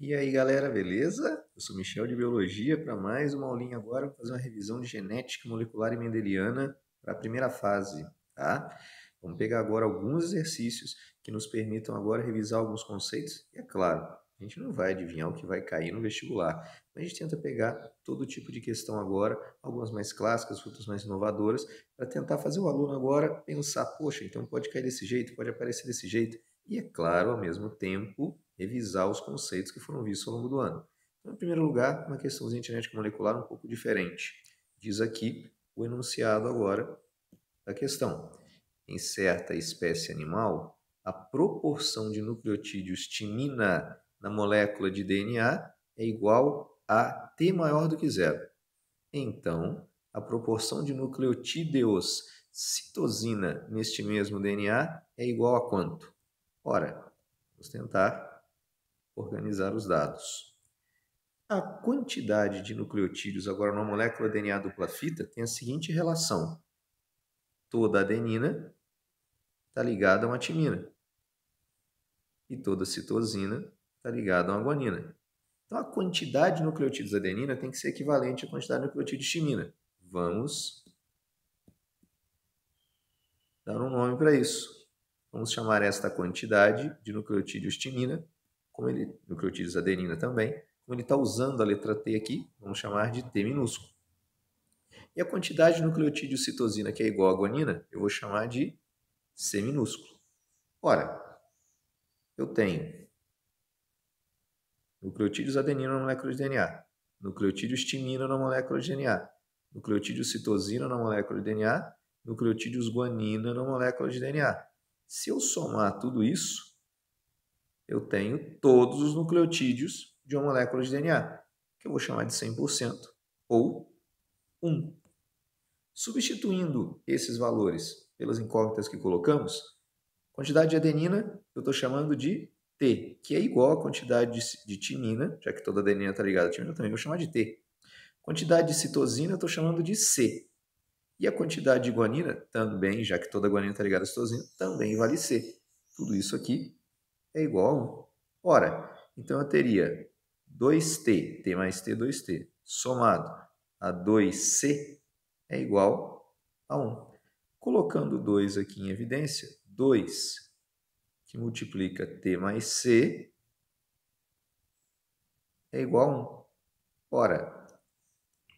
E aí, galera, beleza? Eu sou Michel de Biologia para mais uma aulinha agora. Vou fazer uma revisão de genética molecular e mendeliana para a primeira fase, tá? Vamos pegar agora alguns exercícios que nos permitam agora revisar alguns conceitos. E é claro, a gente não vai adivinhar o que vai cair no vestibular, mas a gente tenta pegar todo tipo de questão agora, algumas mais clássicas, outras mais inovadoras, para tentar fazer o aluno agora pensar, poxa, então pode cair desse jeito, pode aparecer desse jeito. E é claro, ao mesmo tempo, revisar os conceitos que foram vistos ao longo do ano. Então, em primeiro lugar, uma questãozinha de genética molecular um pouco diferente. Diz aqui o enunciado agora da questão. Em certa espécie animal, a proporção de nucleotídeos timina na molécula de DNA é igual a T maior do que zero. Então, a proporção de nucleotídeos citosina neste mesmo DNA é igual a quanto? Ora, vamos tentar organizar os dados. A quantidade de nucleotídeos agora numa molécula DNA dupla fita tem a seguinte relação. Toda adenina está ligada a uma timina. E toda citosina está ligada a uma guanina. Então, a quantidade de nucleotídeos adenina tem que ser equivalente à quantidade de nucleotídeos timina. Vamos dar um nome para isso. Vamos chamar esta quantidade de nucleotídeos timina, nucleotídeos adenina também, como ele está usando a letra T aqui, vamos chamar de T minúsculo. E a quantidade de nucleotídeo citosina, que é igual a guanina, eu vou chamar de C minúsculo. Ora, eu tenho nucleotídeos adenina na molécula de DNA, nucleotídeos timina na molécula de DNA, nucleotídeos citosina na molécula de DNA, nucleotídeos guanina na molécula de DNA. Se eu somar tudo isso, eu tenho todos os nucleotídeos de uma molécula de DNA, que eu vou chamar de 100%, ou 1. Substituindo esses valores pelas incógnitas que colocamos, quantidade de adenina eu estou chamando de T, que é igual à quantidade de timina, já que toda adenina está ligada a timina, eu também vou chamar de T. Quantidade de citosina eu estou chamando de C. E a quantidade de guanina também, já que toda guanina está ligada a citosina, também vale C. Tudo isso aqui é igual a 1. Ora, então eu teria 2T, T mais T, 2T, somado a 2C é igual a 1. Colocando 2 aqui em evidência, 2 que multiplica T mais C é igual a 1. Ora,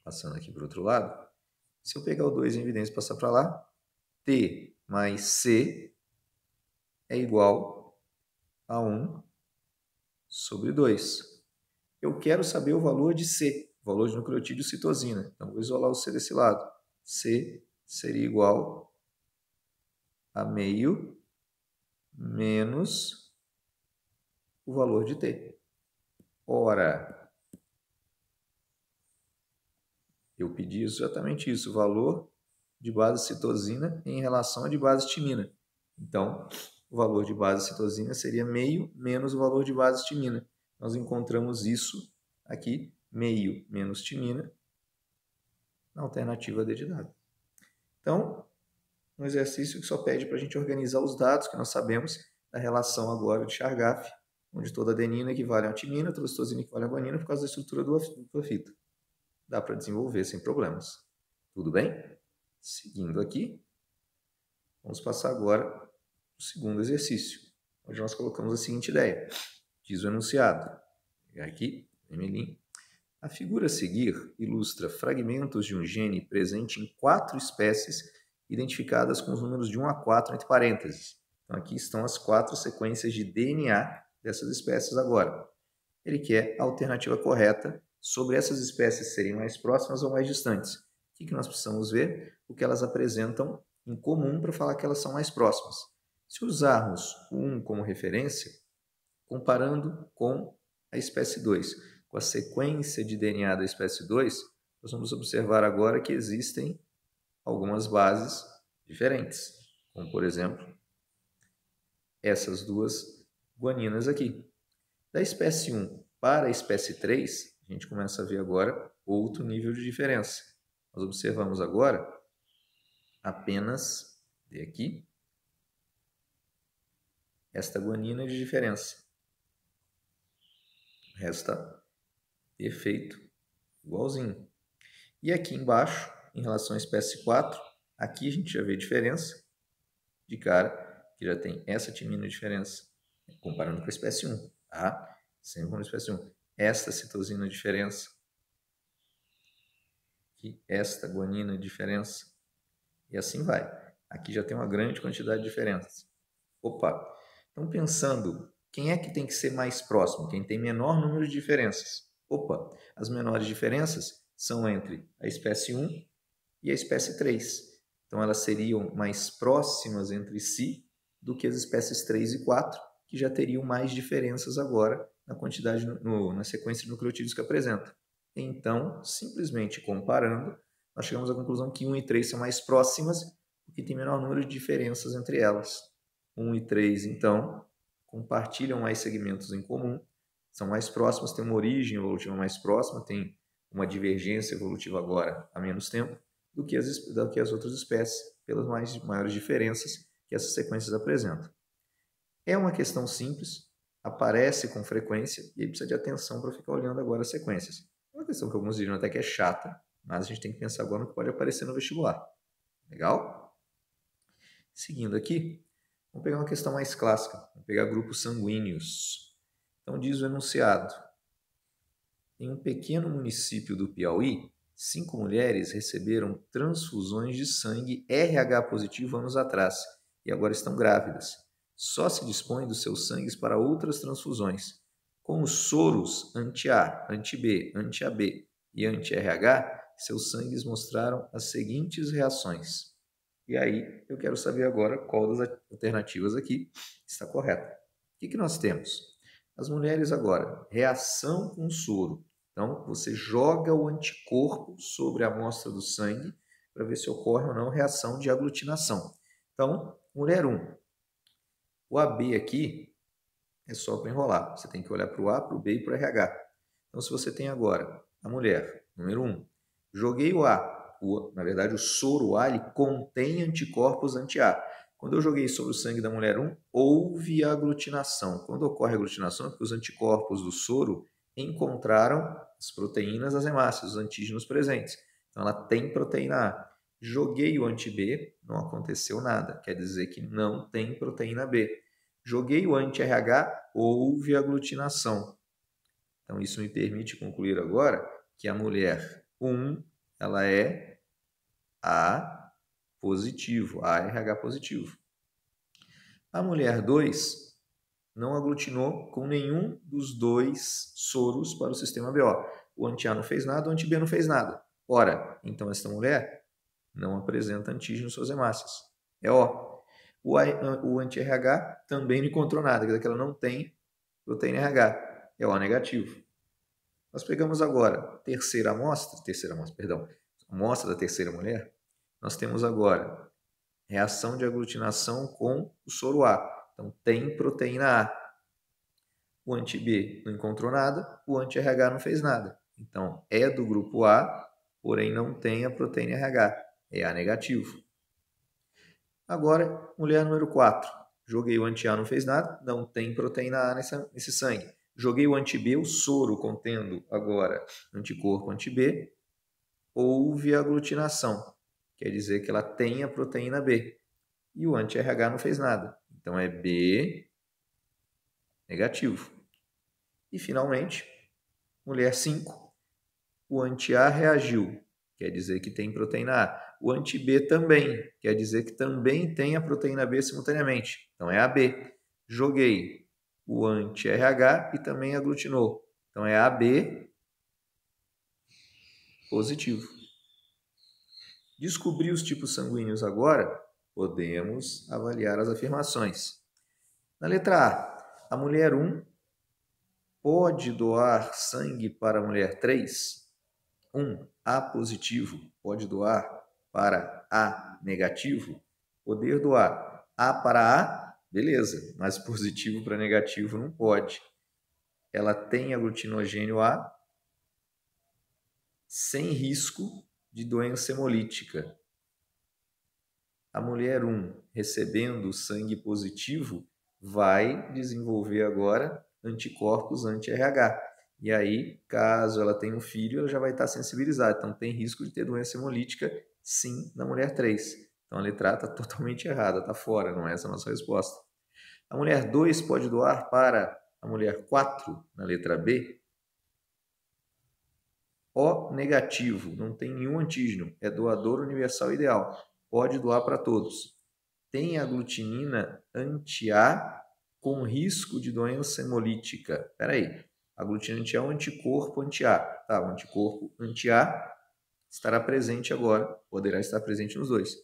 passando aqui para o outro lado, se eu pegar o 2 em evidência e passar para lá, T mais C é igual a 1 sobre 2. Eu quero saber o valor de C, o valor de nucleotídeo citosina. Então, vou isolar o C desse lado. C seria igual a meio menos o valor de T. Ora, eu pedi exatamente isso, o valor de base citosina em relação a de base timina. Então, o valor de base citosina seria meio menos o valor de base timina. Nós encontramos isso aqui, meio menos timina, na alternativa D de dado. Então, um exercício que só pede para a gente organizar os dados que nós sabemos da relação agora de Chargaff, onde toda adenina equivale a uma timina, toda citosina equivale a uma guanina por causa da estrutura do dupla fita. Dá para desenvolver sem problemas. Tudo bem? Seguindo aqui, vamos passar agora para o segundo exercício, onde nós colocamos a seguinte ideia. Diz o enunciado. Vou pegar aqui, vermelhinho. A figura a seguir ilustra fragmentos de um gene presente em 4 espécies identificadas com os números de 1 a 4 entre parênteses. Então, aqui estão as 4 sequências de DNA dessas espécies agora. Ele quer a alternativa correta sobre essas espécies serem mais próximas ou mais distantes. O que nós precisamos ver? O que elas apresentam em comum para falar que elas são mais próximas. Se usarmos o 1 como referência, comparando com a espécie 2, com a sequência de DNA da espécie 2, nós vamos observar agora que existem algumas bases diferentes, como por exemplo, essas duas guaninas aqui. Da espécie 1 para a espécie 3, a gente começa a ver agora outro nível de diferença. Nós observamos agora apenas, aqui, esta guanina de diferença. Resta perfeito, igualzinho. E aqui embaixo, em relação à espécie 4, aqui a gente já vê a diferença de cara, que já tem essa timina de diferença, comparando com a espécie 1, tá? Sempre com a espécie 1. Esta citosina de diferença, aqui esta guanina de diferença, e assim vai. Aqui já tem uma grande quantidade de diferenças. Opa! Então, pensando, quem é que tem que ser mais próximo? Quem tem menor número de diferenças? Opa! As menores diferenças são entre a espécie 1 e a espécie 3. Então, elas seriam mais próximas entre si do que as espécies 3 e 4, que já teriam mais diferenças agora na quantidade, na sequência de nucleotídeos que apresentam. Então, simplesmente comparando, nós chegamos à conclusão que 1 e 3 são mais próximas, porque tem menor número de diferenças entre elas. 1 e 3, então, compartilham mais segmentos em comum, são mais próximas, têm uma origem evolutiva mais próxima, têm uma divergência evolutiva agora há menos tempo do que as outras espécies, pelas maiores diferenças que essas sequências apresentam. É uma questão simples, aparece com frequência e aí precisa de atenção para ficar olhando agora as sequências. É uma questão que alguns diriam até que é chata, mas a gente tem que pensar agora no que pode aparecer no vestibular. Legal? Seguindo aqui, vamos pegar uma questão mais clássica. Vamos pegar grupos sanguíneos. Então diz o enunciado. Em um pequeno município do Piauí, 5 mulheres receberam transfusões de sangue RH positivo anos atrás e agora estão grávidas. Só se dispõe dos seus sangues para outras transfusões. Com os soros anti-A, anti-B, anti-AB e anti-RH, seus sangues mostraram as seguintes reações. E aí, eu quero saber agora qual das alternativas aqui está correta. O que nós temos? As mulheres agora, reação com soro. Então, você joga o anticorpo sobre a amostra do sangue para ver se ocorre ou não reação de aglutinação. Então, mulher 1. O AB aqui é só para enrolar. Você tem que olhar para o A, para o B e para o RH. Então, se você tem agora a mulher, número 1, joguei o A. Na verdade, o soro A ele contém anticorpos anti-A. Quando eu joguei sobre o sangue da mulher 1, houve aglutinação. Quando ocorre aglutinação, é porque os anticorpos do soro encontraram as proteínas das hemácias, os antígenos presentes. Então, ela tem proteína A. Joguei o anti-B, não aconteceu nada. Quer dizer que não tem proteína B. Joguei o anti-RH, houve aglutinação. Então, isso me permite concluir agora que a mulher 1, ela é A positivo, ARH positivo. A mulher 2 não aglutinou com nenhum dos dois soros para o sistema BO. O anti-A não fez nada, o anti-B não fez nada. Ora, então esta mulher não apresenta antígeno em suas hemácias. É O. O anti-RH também não encontrou nada, quer dizer que ela não tem proteína RH. É O negativo. Nós pegamos agora amostra da terceira mulher. Nós temos agora reação de aglutinação com o soro A. Então, tem proteína A. O anti-B não encontrou nada, o anti-RH não fez nada. Então, é do grupo A, porém não tem a proteína RH. É A negativo. Agora, mulher número 4. Joguei o anti-A, não fez nada, não tem proteína A nesse sangue. Joguei o anti-B, o soro contendo agora anticorpo anti-B, houve aglutinação. Quer dizer que ela tem a proteína B. E o anti-RH não fez nada. Então é B negativo. E finalmente, mulher 5, o anti-A reagiu. Quer dizer que tem proteína A. O anti-B também. Quer dizer que também tem a proteína B simultaneamente. Então é AB. Joguei o anti-RH e também aglutinou. Então é AB positivo. Descobrir os tipos sanguíneos agora, podemos avaliar as afirmações. Na letra A, mulher 1 pode doar sangue para a mulher 3? 1, A positivo, pode doar para A negativo? Poder doar A para A, beleza, mas positivo para negativo não pode. Ela tem aglutinogênio A sem risco de doença hemolítica. A mulher 1 recebendo sangue positivo vai desenvolver agora anticorpos anti-RH. E aí, caso ela tenha um filho, ela já vai estar sensibilizada. Então, tem risco de ter doença hemolítica, sim, na mulher 3. Então, a letra A está totalmente errada, está fora, não é essa a nossa resposta. A mulher 2 pode doar para a mulher 4, na letra B. O negativo, não tem nenhum antígeno, é doador universal ideal. Pode doar para todos. Tem aglutinina anti-A com risco de doença hemolítica. Espera aí. Aglutinina anti-A é um anticorpo anti-A. Tá, o anticorpo anti-A estará presente agora, poderá estar presente nos dois.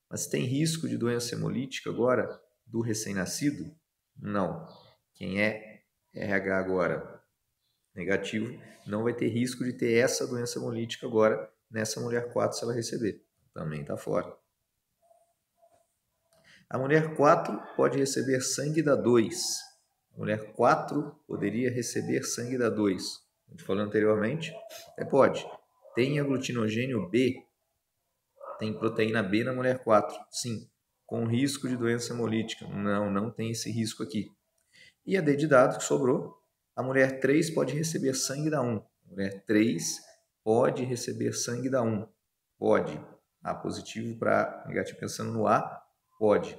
Mas tem risco de doença hemolítica agora do recém-nascido? Não. Quem é RH agora negativo não vai ter risco de ter essa doença hemolítica agora nessa mulher 4 se ela receber. Também está fora. A mulher 4 pode receber sangue da 2. A mulher 4 poderia receber sangue da 2. A gente falou anteriormente, pode. Tem aglutinogênio B, tem proteína B na mulher 4, sim. Com risco de doença hemolítica? Não, não tem esse risco aqui. E a D de dado que sobrou, a mulher 3 pode receber sangue da 1. A mulher 3 pode receber sangue da 1. Pode. A positivo para negativo pensando no A, pode.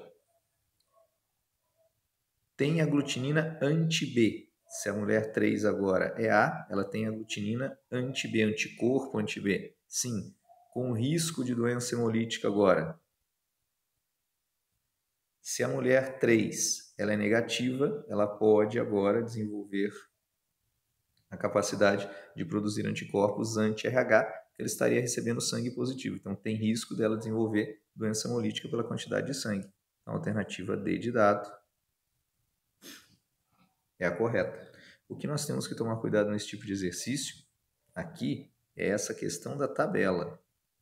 Tem aglutinina anti-B. Se a mulher 3 agora é A, ela tem aglutinina anti-B, anticorpo anti-B. Sim, com risco de doença hemolítica agora. Se a mulher 3 ela é negativa, ela pode agora desenvolver a capacidade de produzir anticorpos anti-RH, que ela estaria recebendo sangue positivo. Então, tem risco dela desenvolver doença hemolítica pela quantidade de sangue. Então, a alternativa D de dado é a correta. O que nós temos que tomar cuidado nesse tipo de exercício aqui é essa questão da tabela.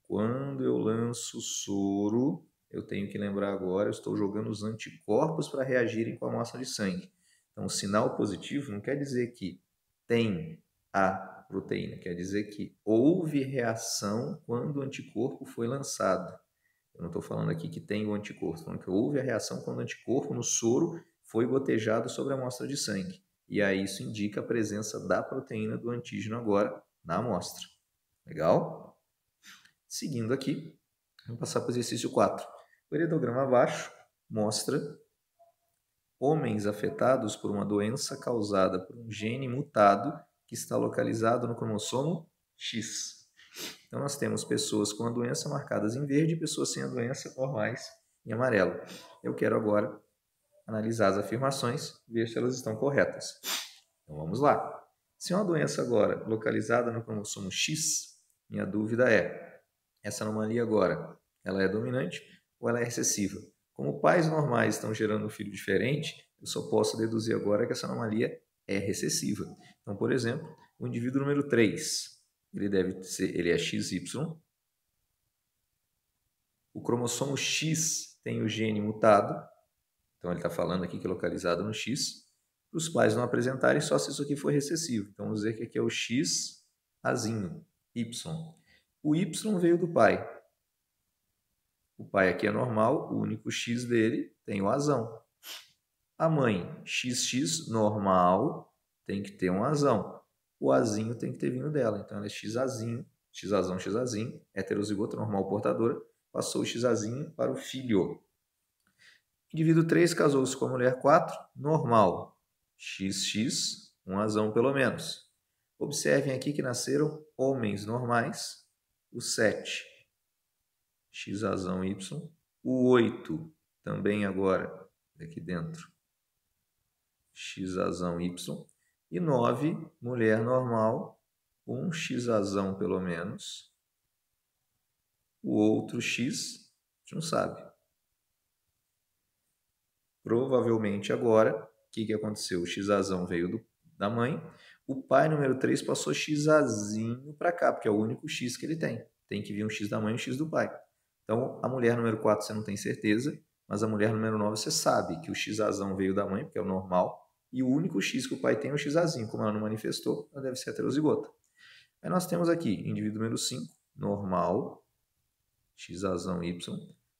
Quando eu lanço soro, eu tenho que lembrar agora, eu estou jogando os anticorpos para reagirem com a amostra de sangue. Então, o sinal positivo não quer dizer que tem a proteína, quer dizer que houve reação quando o anticorpo foi lançado. Eu não estou falando aqui que tem o anticorpo, estou falando que houve a reação quando o anticorpo no soro foi gotejado sobre a amostra de sangue. E aí isso indica a presença da proteína do antígeno agora na amostra. Legal? Seguindo aqui, vamos passar para o exercício 4. O heredograma abaixo mostra homens afetados por uma doença causada por um gene mutado que está localizado no cromossomo X. Então, nós temos pessoas com a doença marcadas em verde e pessoas sem a doença normais em amarelo. Eu quero agora analisar as afirmações, ver se elas estão corretas. Então, vamos lá. Se é uma doença agora localizada no cromossomo X, minha dúvida é, essa anomalia agora, ela é dominante ou ela é recessiva? Como pais normais estão gerando um filho diferente, eu só posso deduzir agora que essa anomalia é recessiva. Então, por exemplo, o indivíduo número 3, ele é XY. O cromossomo X tem o gene mutado, então ele está falando aqui que é localizado no X. Para os pais não apresentarem, só se isso aqui for recessivo. Então, vamos dizer que aqui é o X azinho, Y. O Y veio do pai. O pai aqui é normal, o único X dele tem o azão. A mãe, XX normal, tem que ter um azão. O azinho tem que ter vindo dela. Então, ela é X-azinho, X-azão, X-azinho, heterozigoto normal portadora, passou o X-azinho para o filho. Indivíduo 3 casou-se com a mulher 4, normal, XX, um azão pelo menos. Observem aqui que nasceram homens normais, o 7, X-azão Y, o 8, também agora, aqui dentro, X-azão Y, e 9, mulher normal, um X-azão pelo menos, o outro X, a gente não sabe. Provavelmente agora, o que aconteceu? O X-azão veio da mãe, o pai número 3 passou X-azinho para cá, porque é o único X que ele tem. Tem que vir um X da mãe e um X do pai. Então, a mulher número 4 você não tem certeza, mas a mulher número 9 você sabe que o X-azão veio da mãe, porque é o normal, e o único X que o pai tem é o X-azinho. Como ela não manifestou, ela deve ser heterozigota. Aí nós temos aqui, indivíduo número 5, normal, X-azão Y.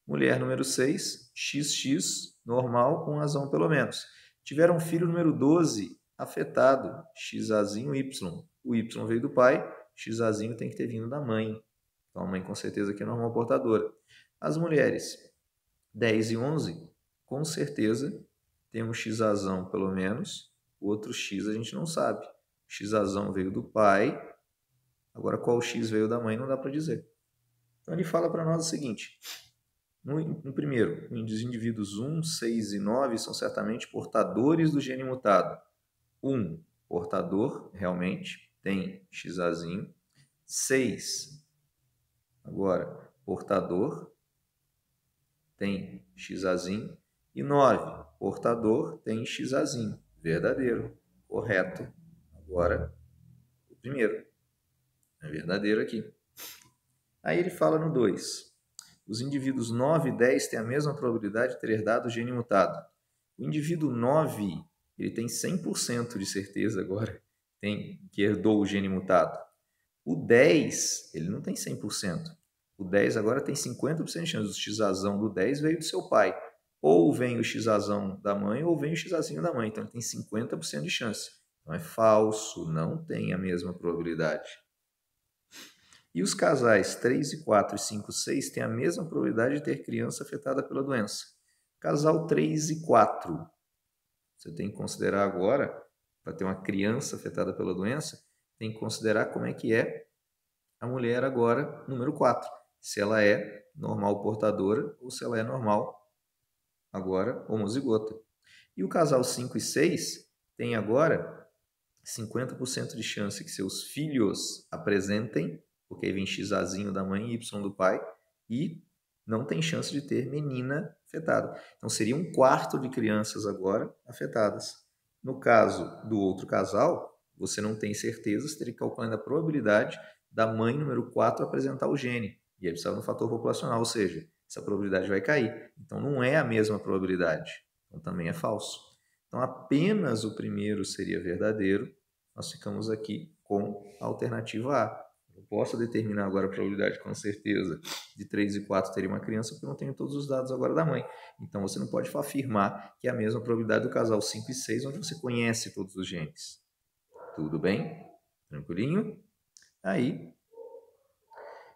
Mulher número 6, XX, normal, com azão pelo menos. Tiveram filho número 12, afetado, XAzinho, Y. O Y veio do pai, XAzinho tem que ter vindo da mãe. Então, a mãe com certeza aqui é normal portadora. As mulheres 10 e 11, com certeza tem um XAzão pelo menos, o outro X a gente não sabe. O XAzão veio do pai, agora qual X veio da mãe não dá para dizer. Então ele fala para nós o seguinte, no primeiro, os indivíduos 1, 6 e 9 são certamente portadores do gene mutado. 1, portador, realmente, tem XAzinho. 6, agora, portador, tem XAzinho. E 9, portador, tem XAzinho. Verdadeiro, correto. Agora, o primeiro. É verdadeiro aqui. Aí ele fala no 2. Os indivíduos 9 e 10 têm a mesma probabilidade de ter herdado o gene mutado. O indivíduo 9, ele tem 100% de certeza agora que herdou o gene mutado. O 10, ele não tem 100%. O 10 agora tem 50% de chance. O XAzão do 10 veio do seu pai. Ou vem o XAzão da mãe, ou vem o XAzinho da mãe. Então, ele tem 50% de chance. Então, é falso, não tem a mesma probabilidade. E os casais 3 e 4 e 5 e 6 têm a mesma probabilidade de ter criança afetada pela doença. Casal 3 e 4. Você tem que considerar agora, para ter uma criança afetada pela doença, tem que considerar como é que é a mulher agora, número 4. Se ela é normal portadora ou se ela é normal agora homozigota. E o casal 5 e 6 tem agora 50% de chance que seus filhos apresentem, porque aí vem XAzinho da mãe e Y do pai, e não tem chance de ter menina afetada. Então, seria 1/4 de crianças agora afetadas. No caso do outro casal, você não tem certeza, você teria que calcular a probabilidade da mãe número 4 apresentar o gene. E aí precisa do fator populacional, ou seja, essa probabilidade vai cair. Então, não é a mesma probabilidade. Então, também é falso. Então, apenas o primeiro seria verdadeiro. Nós ficamos aqui com a alternativa A. Eu posso determinar agora a probabilidade com certeza de 3 e 4 terem uma criança, porque eu não tenho todos os dados agora da mãe. Então, você não pode afirmar que é a mesma probabilidade do casal 5 e 6, onde você conhece todos os genes. Tudo bem? Tranquilinho? Aí,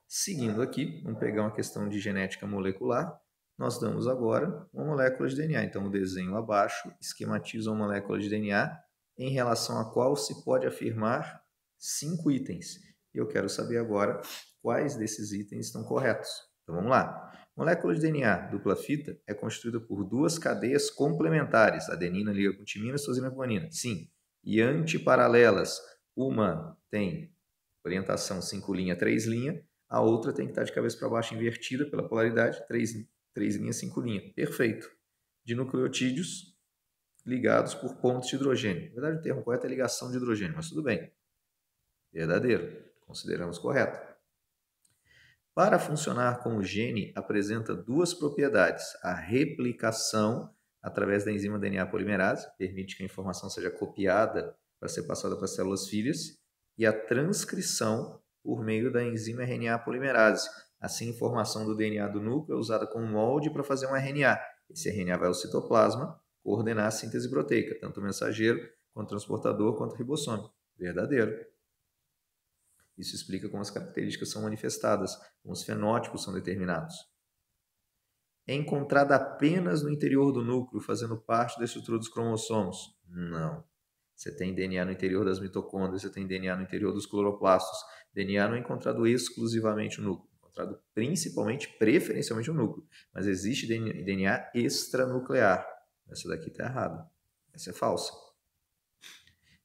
seguindo aqui, vamos pegar uma questão de genética molecular. Nós damos agora uma molécula de DNA. Então, o desenho abaixo esquematiza uma molécula de DNA em relação a qual se pode afirmar 5 itens. E eu quero saber agora quais desses itens estão corretos. Então, vamos lá. Molécula de DNA dupla fita é constituída por 2 cadeias complementares. Adenina liga com timina, citosina com guanina. Sim. E antiparalelas. Uma tem orientação 5 linha, 3 linha. A outra tem que estar de cabeça para baixo invertida pela polaridade, 3 linhas, 5 linhas. Perfeito. De nucleotídeos ligados por pontos de hidrogênio. Na verdade, o termo correto é ligação de hidrogênio, mas tudo bem. Verdadeiro. Consideramos correto. Para funcionar como gene, apresenta 2 propriedades. A replicação, através da enzima DNA polimerase, permite que a informação seja copiada para ser passada para as células filhas, e a transcrição, por meio da enzima RNA polimerase. Assim, a informação do DNA do núcleo é usada como molde para fazer um RNA. Esse RNA vai ao citoplasma coordenar a síntese proteica, tanto o mensageiro, quanto o transportador, quanto o ribossome. Verdadeiro. Isso explica como as características são manifestadas, como os fenótipos são determinados. É encontrada apenas no interior do núcleo, fazendo parte da estrutura dos cromossomos? Não. Você tem DNA no interior das mitocôndrias, você tem DNA no interior dos cloroplastos. DNA não é encontrado exclusivamente no núcleo, é encontrado principalmente, preferencialmente no núcleo. Mas existe DNA extranuclear. Essa daqui está errada. Essa é falsa.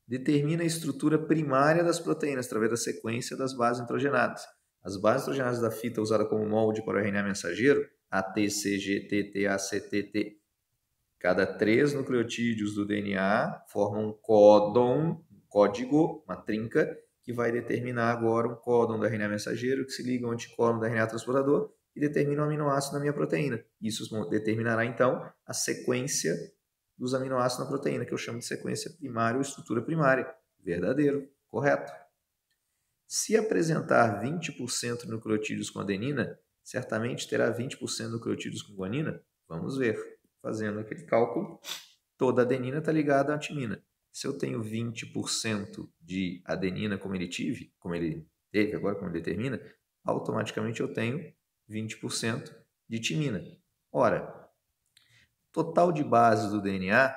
Determina a estrutura primária das proteínas através da sequência das bases nitrogenadas. As bases nitrogenadas da fita usada como molde para o RNA mensageiro, AT, CG, TT, ACTT. Cada 3 nucleotídeos do DNA formam um códon, um código, uma trinca, que vai determinar agora um códon do RNA mensageiro, que se liga ao anticódon do RNA transportador e determina o aminoácido da minha proteína. Isso determinará, então, a sequência dos aminoácidos na proteína, que eu chamo de sequência primária ou estrutura primária. Verdadeiro, correto. Se apresentar 20% de nucleotídeos com adenina, certamente terá 20% de nucleotídeos com guanina? Vamos ver. Fazendo aquele cálculo, toda adenina está ligada à timina. Se eu tenho 20% de adenina como ele teve agora, como ele determina, automaticamente eu tenho 20% de timina. Ora, total de bases do DNA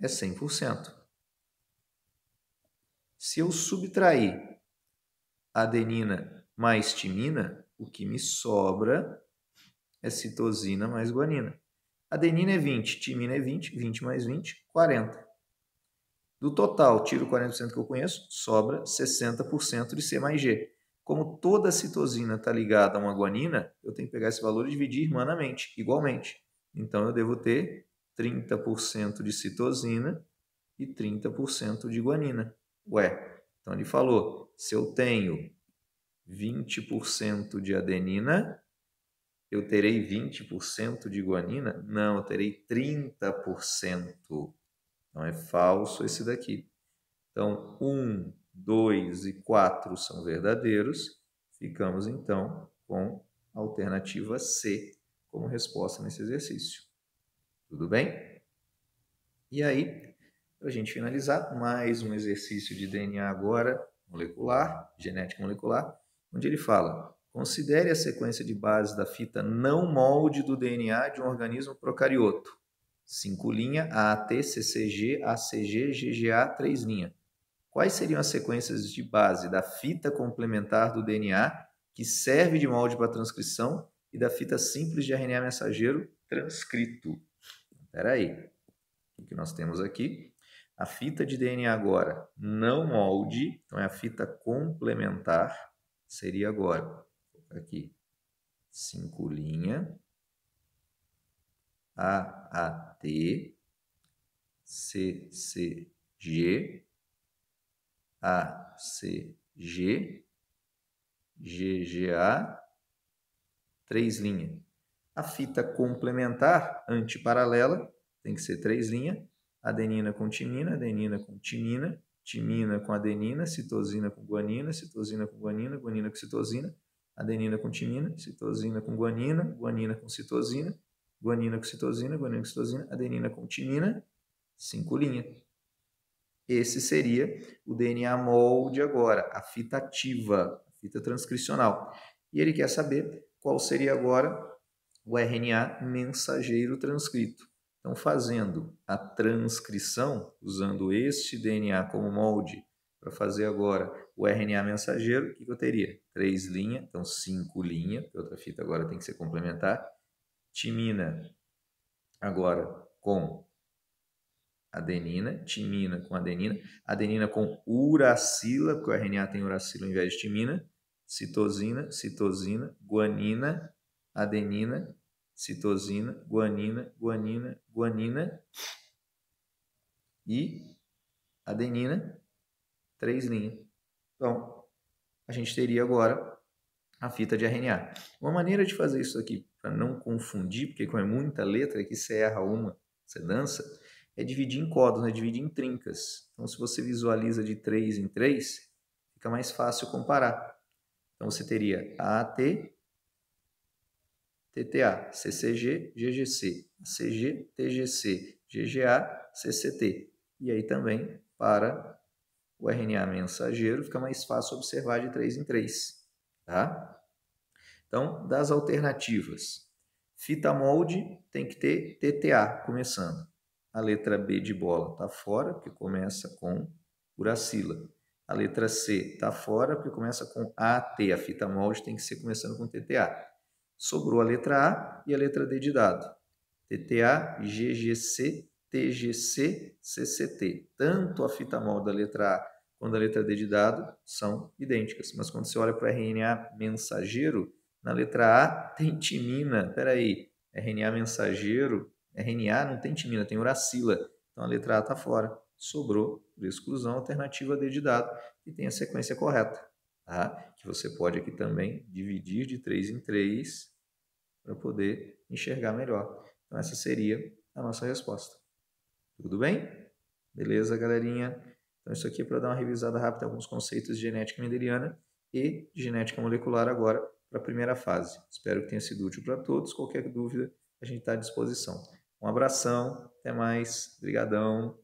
é 100%. Se eu subtrair adenina mais timina, o que me sobra é citosina mais guanina. Adenina é 20, timina é 20, 20 mais 20, 40. Do total, tiro 40% que eu conheço, sobra 60% de C mais G. Como toda citosina está ligada a uma guanina, eu tenho que pegar esse valor e dividir irmanamente, igualmente. Então, eu devo ter 30% de citosina e 30% de guanina. Ué, então ele falou, se eu tenho 20% de adenina, eu terei 20% de guanina? Não, eu terei 30%. Então, é falso esse daqui. Então, 1, 2 e 4 são verdadeiros. Ficamos, então, com a alternativa C como resposta nesse exercício. Tudo bem? E aí, para a gente finalizar, mais um exercício de DNA agora, molecular, genética molecular, onde ele fala: considere a sequência de bases da fita não molde do DNA de um organismo procarioto. 5 linha, AAT, CCG, ACG, GGA, 3 linha. Quais seriam as sequências de base da fita complementar do DNA que serve de molde para transcrição e da fita simples de RNA mensageiro transcrito? Espera aí. O que nós temos aqui? A fita de DNA agora não molde, então é a fita complementar, seria agora, aqui, 5 linha, AAT, CCG, ACG, GGA, 3 linha. A fita complementar, antiparalela, tem que ser 3 linha. Adenina com timina, timina com adenina, citosina com guanina, citosina com guanina, guanina com citosina, adenina com timina, citosina com guanina, guanina com citosina, guanina com citosina, guanina com citosina, adenina com timina, 5 linha. Esse seria o DNA molde agora, a fita ativa, a fita transcricional. E ele quer saber qual seria agora o RNA mensageiro transcrito. Então, fazendo a transcrição, usando este DNA como molde, para fazer agora o RNA mensageiro, o que eu teria? 3 linhas, então 5 linhas, porque outra fita agora tem que ser complementar. Timina agora com adenina, timina com adenina, adenina com uracila, porque o RNA tem uracila ao invés de timina, citosina, citosina, guanina, adenina, citosina, guanina, guanina, guanina e adenina, 3 linhas. Então, a gente teria agora a fita de RNA. Uma maneira de fazer isso aqui, para não confundir, porque como é muita letra, que você erra uma, você dança, é dividir em códigos, né? Dividir em trincas. Então, se você visualiza de 3 em 3, fica mais fácil comparar. Então, você teria AAT, TTA, CCG, GGC, ACG, TGC, GGA, CCT. E aí também, para o RNA mensageiro, fica mais fácil observar de 3 em 3. Tá? Então, das alternativas, fita molde tem que ter TTA começando. A letra B de bola está fora, porque começa com uracila. A letra C está fora, porque começa com AT. A fita molde tem que ser começando com TTA. Sobrou a letra A e a letra D de dado. TTA, GGC, TGC, CCT. Tanto a fita molde da letra A quanto a letra D de dado são idênticas. Mas quando você olha para o RNA mensageiro, na letra A tem timina. Espera aí, RNA mensageiro, RNA não tem timina, tem uracila. Então a letra A está fora. Sobrou, por exclusão, a alternativa D de dado, que tem a sequência correta. Tá? Que você pode aqui também dividir de 3 em 3 para poder enxergar melhor. Então essa seria a nossa resposta. Tudo bem? Beleza, galerinha? Então isso aqui é para dar uma revisada rápida em alguns conceitos de genética mendeliana e de genética molecular agora para a primeira fase. Espero que tenha sido útil para todos. Qualquer dúvida, a gente está à disposição. Um abração, até mais, brigadão.